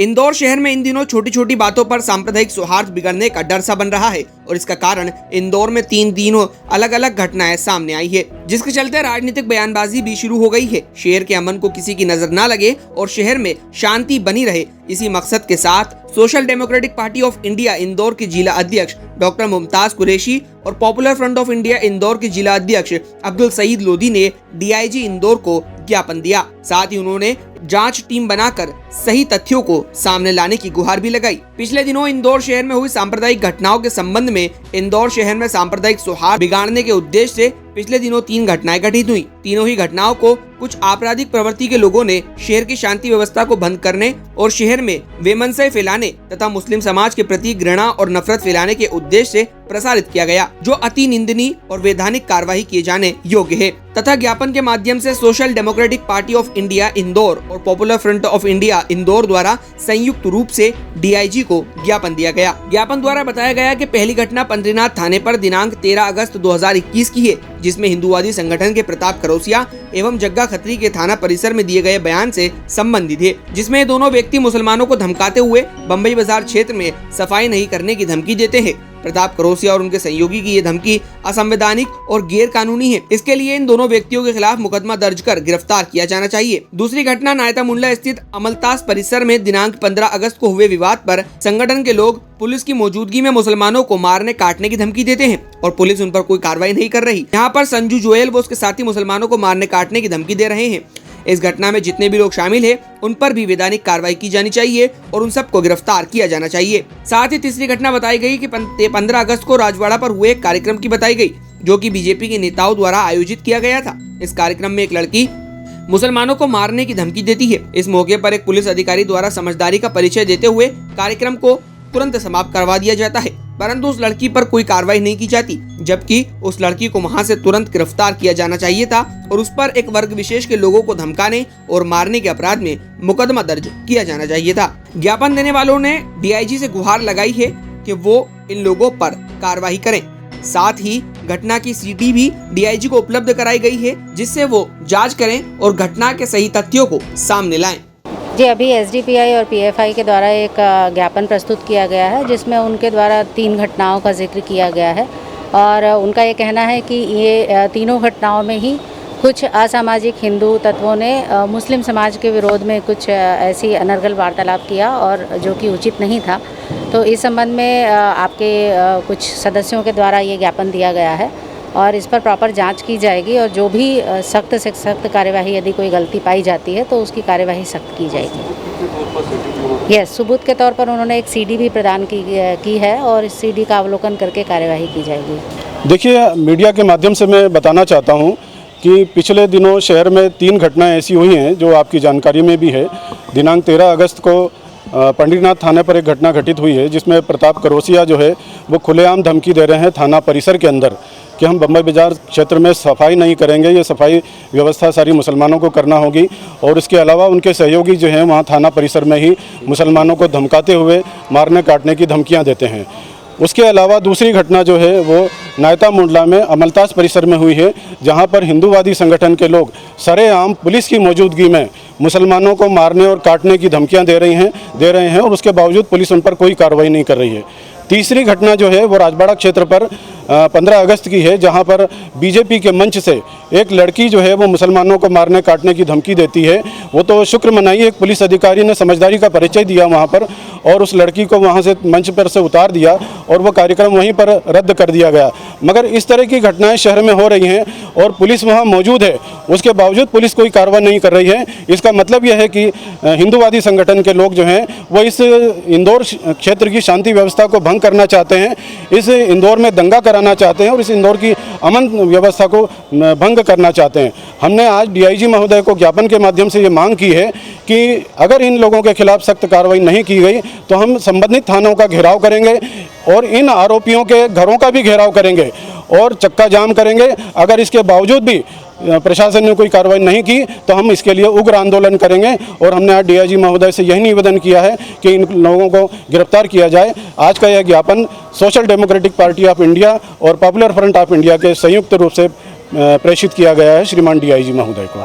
इंदौर शहर में इन दिनों छोटी छोटी बातों पर सांप्रदायिक सौहार्द बिगड़ने का डर सा बन रहा है और इसका कारण इंदौर में 3 दिनों अलग अलग घटनाएं सामने आई है, जिसके चलते राजनीतिक बयानबाजी भी शुरू हो गई है। शहर के अमन को किसी की नजर न लगे और शहर में शांति बनी रहे, इसी मकसद के साथ social democratic party of India Indore के जिला अध्यक्ष डॉक्टर मुमताज कुरैशी और popular front of India Indore के जिला अध्यक्ष अब्दुल सईद लोधी ने डीआईजी इंदौर को ज्ञापन दिया। साथ ही उन्होंने जांच टीम बनाकर सही तथ्यों को सामने लाने की गुहार भी लगाई। पिछले दिनों इंदौर शहर में हुई सांप्रदायिक घटनाओं के संबंध में इंदौर शहर में सांप्रदायिक सौहार्द बिगाड़ने के उद्देश्य से पिछले दिनों 3 घटनाएं घटित हुई। तीनों ही घटनाओं को कुछ आपराधिक प्रवृत्ति के लोगों ने शहर की शांति व्यवस्था को भंग करने और शहर में वेमनसय फैलाने तथा मुस्लिम समाज के प्रति घृणा और नफरत फैलाने के उद्देश्य से प्रसारित किया गया, जो अति निंदनीय और वैधानिक कार्रवाई किए जाने योग्य है। तथा ज्ञापन के माध्यम से social democratic party of India Indore और popular front of India Indore द्वारा संयुक्त रूप से डीआईजी को ज्ञापन दिया गया। ज्ञापन द्वारा बताया गया कि पहली घटना पंद्रीनाथ थाने पर दिनांक 13 अगस्त 2021 की है, जिसमें हिंदूवादी संगठन के प्रताप खरोसिया एवं जग्गा खत्री के थाना परिसर में दिए गए बयान से संबंधित है, जिसमें दोनों व्यक्ति मुसलमानों को धमकाते हुए बम्बई बाजार क्षेत्र में सफाई नहीं करने की धमकी देते हैं। प्रताप खरोसिया और उनके सहयोगी की ये धमकी असंवैधानिक और गैर कानूनी है। इसके लिए इन दोनों व्यक्तियों के खिलाफ मुकदमा दर्ज कर गिरफ्तार किया जाना चाहिए। दूसरी घटना नायता मुंडला स्थित अमलतास परिसर में दिनांक 15 अगस्त को हुए विवाद पर संगठन के लोग पुलिस की मौजूदगी में मुसलमानों को मारने काटने की धमकी देते हैं और पुलिस उन पर कोई कार्रवाई नहीं कर रही। यहाँ पर संजू जोयल व उसके साथी मुसलमानों को मारने काटने की धमकी दे रहे हैं। इस घटना में जितने भी लोग शामिल हैं, उन पर भी वैधानिक कार्रवाई की जानी चाहिए और उन सबको गिरफ्तार किया जाना चाहिए। साथ ही तीसरी घटना बताई गई कि 15 अगस्त को राजवाड़ा पर हुए एक कार्यक्रम की बताई गई, जो कि बीजेपी के नेताओं द्वारा आयोजित किया गया था। इस कार्यक्रम में एक लड़की मुसलमानों को मारने की धमकी देती है। इस मौके पर एक पुलिस अधिकारी द्वारा समझदारी का परिचय देते हुए कार्यक्रम को तुरंत समाप्त करवा दिया जाता है, परंतु उस लड़की पर कोई कार्रवाई नहीं की जाती, जबकि उस लड़की को वहां से तुरंत गिरफ्तार किया जाना चाहिए था और उस पर एक वर्ग विशेष के लोगों को धमकाने और मारने के अपराध में मुकदमा दर्ज किया जाना चाहिए था। ज्ञापन देने वालों ने डीआईजी से गुहार लगाई है कि वो इन लोगों पर कार्रवाई करें। साथ ही घटना की सीडी भी डीआईजी को उपलब्ध कराई गई है, जिससे वो जाँच करें और घटना के सही तथ्यों को सामने लाएं। जी, अभी एसडीपीआई और पीएफआई के द्वारा एक ज्ञापन प्रस्तुत किया गया है, जिसमें उनके द्वारा 3 घटनाओं का जिक्र किया गया है और उनका ये कहना है कि ये तीनों घटनाओं में ही कुछ असामाजिक हिंदू तत्वों ने मुस्लिम समाज के विरोध में कुछ ऐसी अनर्गल वार्तालाप किया और जो कि उचित नहीं था। तो इस संबंध में आपके कुछ सदस्यों के द्वारा ये ज्ञापन दिया गया है और इस पर प्रॉपर जांच की जाएगी और जो भी सख्त से सख्त कार्यवाही, यदि कोई गलती पाई जाती है तो उसकी कार्यवाही सख्त की जाएगी। यस, सबूत के तौर पर उन्होंने एक सीडी भी प्रदान की है और इस सीडी का अवलोकन करके कार्यवाही की जाएगी। देखिए, मीडिया के माध्यम से मैं बताना चाहता हूं कि पिछले दिनों शहर में 3 घटनाएं ऐसी हुई हैं जो आपकी जानकारी में भी है। दिनांक 13 अगस्त को पंडरीनाथ थाने पर एक घटना घटित हुई है, जिसमें प्रताप खरोसिया जो है वो खुलेआम धमकी दे रहे हैं थाना परिसर के अंदर कि हम बम्बई बाजार क्षेत्र में सफाई नहीं करेंगे, ये सफाई व्यवस्था सारी मुसलमानों को करना होगी। और इसके अलावा उनके सहयोगी जो हैं वहाँ थाना परिसर में ही मुसलमानों को धमकाते हुए मारने काटने की धमकियाँ देते हैं। उसके अलावा दूसरी घटना जो है वो नायता मुंडला में अमलतास परिसर में हुई है, जहां पर हिंदूवादी संगठन के लोग सरेआम पुलिस की मौजूदगी में मुसलमानों को मारने और काटने की धमकियां दे रहे हैं और उसके बावजूद पुलिस उन पर कोई कार्रवाई नहीं कर रही है। तीसरी घटना जो है वो राजवाड़ा क्षेत्र पर 15 अगस्त की है, जहां पर बीजेपी के मंच से एक लड़की जो है वो मुसलमानों को मारने काटने की धमकी देती है। वो तो शुक्र मनाइए, एक पुलिस अधिकारी ने समझदारी का परिचय दिया वहां पर और उस लड़की को वहां से मंच पर से उतार दिया और वो कार्यक्रम वहीं पर रद्द कर दिया गया। मगर इस तरह की घटनाएं शहर में हो रही हैं और पुलिस वहां मौजूद है, उसके बावजूद पुलिस कोई कार्रवाई नहीं कर रही है। इसका मतलब यह है कि हिंदूवादी संगठन के लोग जो हैं वो इस इंदौर क्षेत्र की शांति व्यवस्था को भंग करना चाहते हैं, इस इंदौर में दंगा कराना चाहते हैं और इस इंदौर की अमन व्यवस्था को भंग करना चाहते हैं। हमने आज डीआईजी महोदय को ज्ञापन के माध्यम से ये मांग की है कि अगर इन लोगों के खिलाफ सख्त कार्रवाई नहीं की गई तो हम संबंधित थानों का घेराव करेंगे और इन आरोपियों के घरों का भी घेराव करेंगे और चक्का जाम करेंगे। अगर इसके बावजूद भी प्रशासन ने कोई कार्रवाई नहीं की तो हम इसके लिए उग्र आंदोलन करेंगे और हमने आज डीआईजी महोदय से यही निवेदन किया है कि इन लोगों को गिरफ्तार किया जाए। आज का यह ज्ञापन social democratic party of India और पॉपुलर फ्रंट ऑफ इंडिया के संयुक्त रूप से प्रेषित किया गया है श्रीमान डीआईजी महोदय को।